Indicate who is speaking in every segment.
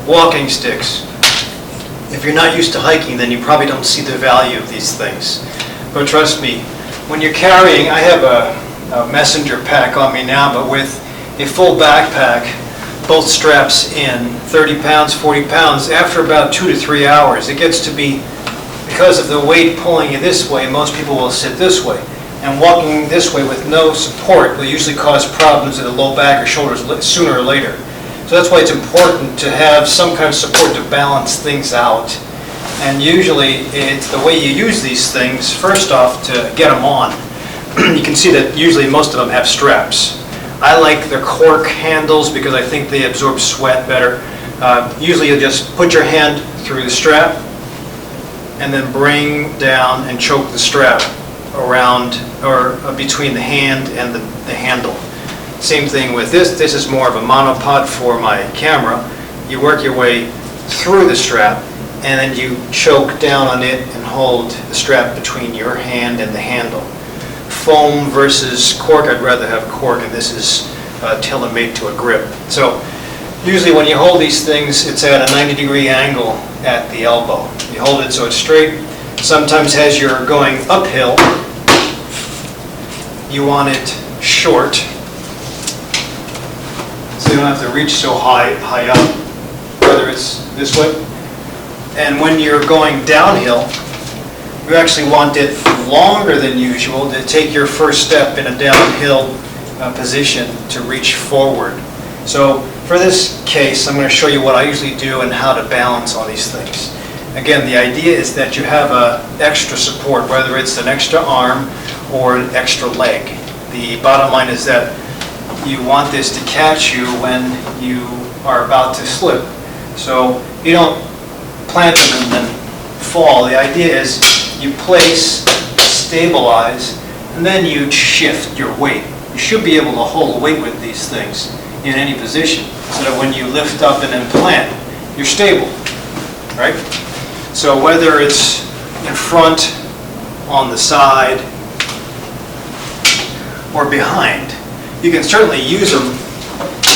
Speaker 1: Walking sticks. If you're not used to hiking, then you probably don't see the value of these things. But trust me, when you're carrying, I have a messenger pack on me now, but with a full backpack, both straps in, 30 pounds, 40 pounds, after about 2 to 3 hours, it gets to be, because of the weight pulling you this way, most people will sit this way. And walking this way with no support will usually cause problems in the low back or shoulders sooner or later. So that's why it's important to have some kind of support to balance things out. And usually it's the way you use these things, first off, to get them on. You can see that usually most of them have straps. I like the cork handles because I think they absorb sweat better. Usually you just put your hand through the strap and then bring down and choke the strap around or between the hand and the handle. Same thing with this. This is more of a monopod for my camera. You work your way through the strap and then you choke down on it and hold the strap between your hand and the handle. Foam versus cork, I'd rather have cork, and this is tailor-made to a grip. So usually when you hold these things, it's at a 90-degree angle at the elbow. You hold it so it's straight. Sometimes as you're going uphill, you want it short, so you don't have to reach so high up, whether it's this way. And when you're going downhill, you actually want it longer than usual to take your first step in a downhill position to reach forward. So for this case, I'm going to show you what I usually do and how to balance all these things. Again, the idea is that you have an extra support, whether it's an extra arm or an extra leg. The bottom line is that you want this to catch you when you are about to slip. So you don't plant them and then fall. The idea is you place, stabilize, and then you shift your weight. You should be able to hold weight with these things in any position, so that when you lift up and then plant, you're stable, right? So whether it's in front, on the side, or behind, you can certainly use them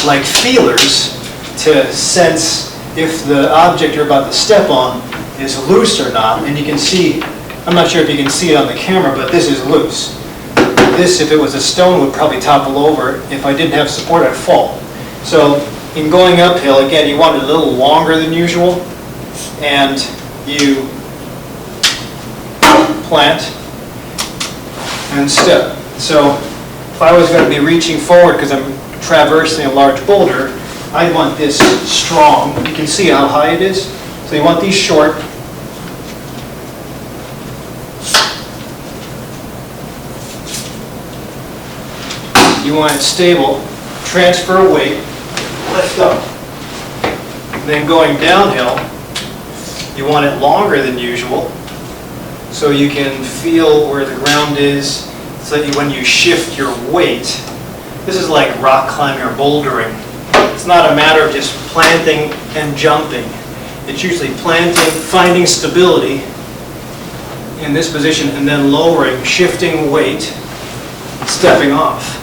Speaker 1: like feelers to sense if the object you're about to step on is loose or not. And you can see, I'm not sure if you can see it on the camera, but this is loose. This, if it was a stone, would probably topple over. If I didn't have support, I'd fall. So in going uphill, again, you want it a little longer than usual, and you plant and step. So if I was going to be reaching forward because I'm traversing a large boulder, I want this strong. You can see how high it is. So you want these short. You want it stable. Transfer weight. Lift up. Then going downhill, you want it longer than usual, so you can feel where the ground is, so that when you shift your weight, this is like rock climbing or bouldering. It's not a matter of just planting and jumping. It's usually planting, finding stability in this position, and then lowering, shifting weight, stepping off.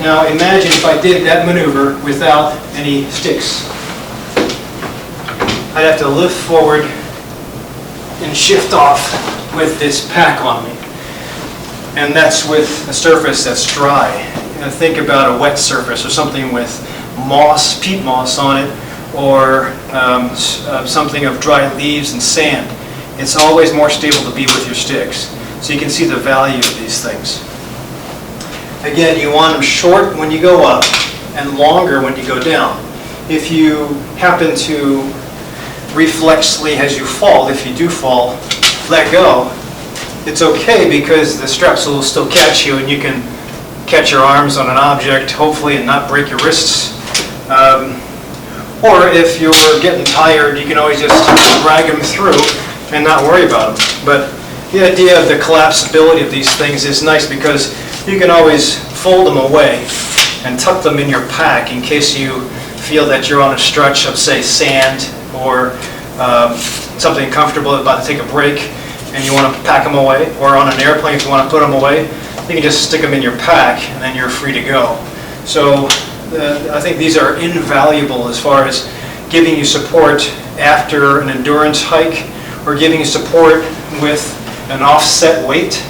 Speaker 1: Now imagine if I did that maneuver without any sticks. I'd have to lift forward and shift off with this pack on me. And that's with a surface that's dry. Think about a wet surface or something with moss, peat moss on it, or something of dry leaves and sand. It's always more stable to be with your sticks. So you can see the value of these things. Again, you want them short when you go up and longer when you go down. If you happen to reflexly, as you fall, if you do fall, let go, it's okay because the straps will still catch you and you can catch your arms on an object, hopefully, and not break your wrists. Or if you're getting tired, you can always just drag them through and not worry about them. But the idea of the collapsibility of these things is nice because you can always fold them away and tuck them in your pack in case you feel that you're on a stretch of, say, sand or something comfortable, about to take a break, and you want to pack them away, or on an airplane if you want to put them away, you can just stick them in your pack and then you're free to go. So I think these are invaluable as far as giving you support after an endurance hike, or giving you support with an offset weight,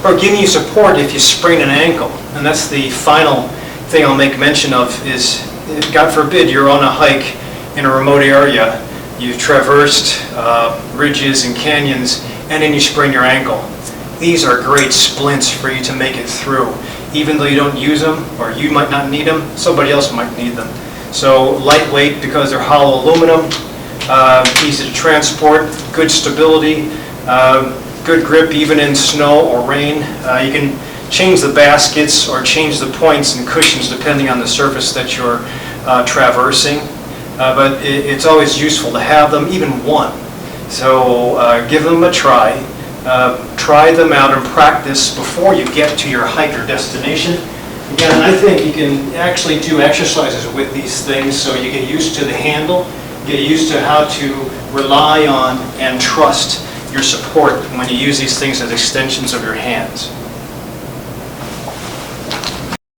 Speaker 1: or giving you support if you sprain an ankle. And that's the final thing I'll make mention of is, God forbid, you're on a hike in a remote area, you've traversed ridges and canyons, and then you sprain your ankle. These are great splints for you to make it through. Even though you don't use them, or you might not need them, somebody else might need them. So lightweight because they're hollow aluminum, easy to transport, good stability, good grip even in snow or rain. You can change the baskets or change the points and cushions depending on the surface that you're traversing. But it's always useful to have them, even one. So give them a try. Try them out and practice before you get to your hike or destination. Again, I think you can actually do exercises with these things so you get used to the handle, get used to how to rely on and trust your support when you use these things as extensions of your hands.